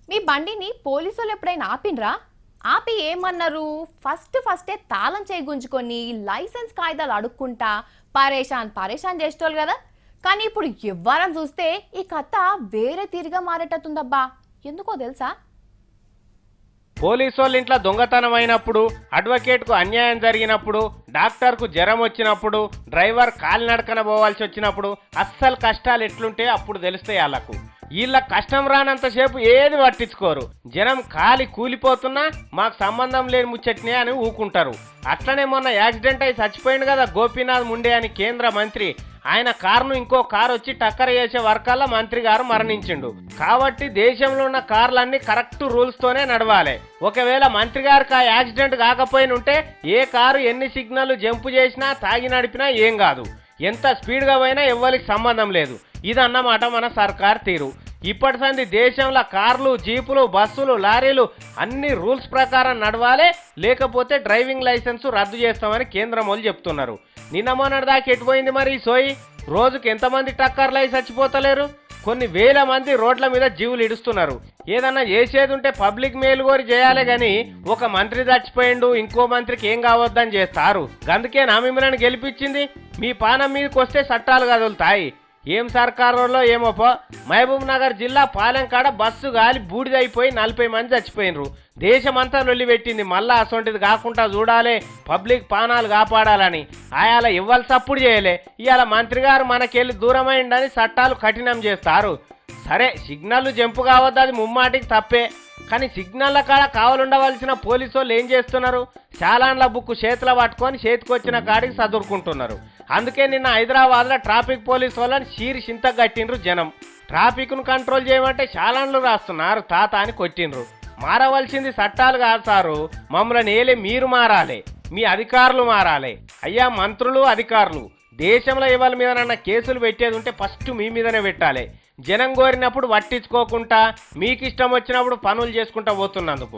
మీ బండిని పోలీసులు ఎప్పుడైనా ఆపినరా? ఆపి ఏమన్నారు? ఫస్టే తాళం చేయి గుంజుకొని లైసెన్స్ కాయిదాలు అడుక్కుంటా పరేషాన్ చేసేటోళ్ళు కదా. కానీ ఇప్పుడు ఎవ్వరం చూస్తే ఈ కథ వేరే తీరుగా మారేటట్టుందబ్బా. ఎందుకో తెలుసా? పోలీసు వాళ్ళ ఇంట్లో దొంగతనం అయినప్పుడు, అడ్వకేట్కు అన్యాయం జరిగినప్పుడు, డాక్టర్కు జ్వరం వచ్చినప్పుడు, డ్రైవర్ కాలినడకన పోవాల్సి వచ్చినప్పుడు అస్సలు కష్టాలు ఎట్లుంటే అప్పుడు తెలుస్తాయి వాళ్ళకు. వీళ్ళ కష్టం రానంతసేపు ఏది పట్టించుకోరు. జనం కాలి కూలిపోతున్నా మాకు సంబంధం లేని ముచ్చట్నే అని ఊకుంటారు. అట్లనే మొన్న యాక్సిడెంట్ అయి చచ్చిపోయింది కదా గోపీనాథ్ ముండే అని కేంద్ర మంత్రి. ఆయన కారును ఇంకో కారు వచ్చి టక్కర చేసే వర్కల్లా మంత్రి గారు మరణించిండు. కాబట్టి దేశంలో ఉన్న కార్లన్నీ కరెక్ట్ రూల్స్ తోనే నడవాలి. ఒకవేళ మంత్రి గారికి ఆ యాక్సిడెంట్ కాకపోయినుంటే ఏ కారు ఎన్ని సిగ్నల్ జంపు చేసినా తాగి నడిపినా ఏం కాదు. ఎంత స్పీడ్గా పోయినా ఎవ్వరికి సంబంధం లేదు. ఇదన్నమాట మన సర్కార్ తీరు. ఇప్పటి సంది దేశంలో కార్లు, జీపులు, బస్సులు, లారీలు అన్ని రూల్స్ ప్రకారం నడవాలి, లేకపోతే డ్రైవింగ్ లైసెన్స్ రద్దు చేస్తామని కేంద్రం వాళ్ళు చెప్తున్నారు. నిన్న మొన్నటి దాకా ఎటుపోయింది మరి సోయి? రోజుకి ఎంతమంది టక్కర్లు అయి చచ్చిపోతలేరు? కొన్ని వేల మంది రోడ్ల మీద జీవులు ఇడుస్తున్నారు. ఏదన్నా చేసేది ఉంటే పబ్లిక్ మేలు కోరి చేయాలి గాని ఒక మంత్రి చచ్చిపోయిండు ఇంకో మంత్రికి ఏం కావద్దని చేస్తారు. అందుకే నా మిమ్మల్ని గెలిపించింది. మీ పానం మీదకి వస్తే చట్టాలు కదులుతాయి. ఏం సర్కారులో ఏమోపో. మహబూబ్ నగర్ జిల్లా పాలెంకాడ బస్సు గాలి బూడిదైపోయి 40 మంది చచ్చిపోయినరు. దేశమంతా లొల్లి పెట్టింది. మళ్ళా అసొంటిది కాకుండా చూడాలి, పబ్లిక్ పానాలు కాపాడాలని. ఆయాల ఇవ్వాలి సప్పుడు చేయలే. ఇవాళ మంత్రి గారు మనకెళ్ళి దూరమైందని చట్టాలు కఠినం చేస్తారు. సరే, సిగ్నల్ జంపు కావద్దు, అది ముమ్మాటికి తప్పే. కానీ సిగ్నల్ల కాడ కావాలుండవలసిన పోలీసు వాళ్ళు ఏం చేస్తున్నారు? చాలాన్ల బుక్ చేతిలో పట్టుకొని చేతికొచ్చిన కాడికి చదువుకుంటున్నారు. అందుకే నిన్న హైదరాబాద్లో ట్రాఫిక్ పోలీసు వాళ్ళని చీరి చింత కట్టిండ్రు జనం. ట్రాఫిక్ను కంట్రోల్ చేయమంటే చాలాన్లు రాస్తున్నారు, తాత అని కొట్టిండ్రు. మారవలసింది చట్టాలు కాదు సారు, మమ్మల్ని ఏలే మీరు మారాలి, మీ అధికారులు మారాలి. అయ్యా మంత్రులు, అధికారులు, దేశంలో ఇవాళ మీదనన్నా కేసులు పెట్టేది ఉంటే ఫస్ట్ మీ మీదనే పెట్టాలి. జనం కోరినప్పుడు పట్టించుకోకుండా మీకు ఇష్టం వచ్చినప్పుడు పనులు చేసుకుంటా పోతున్నందుకు.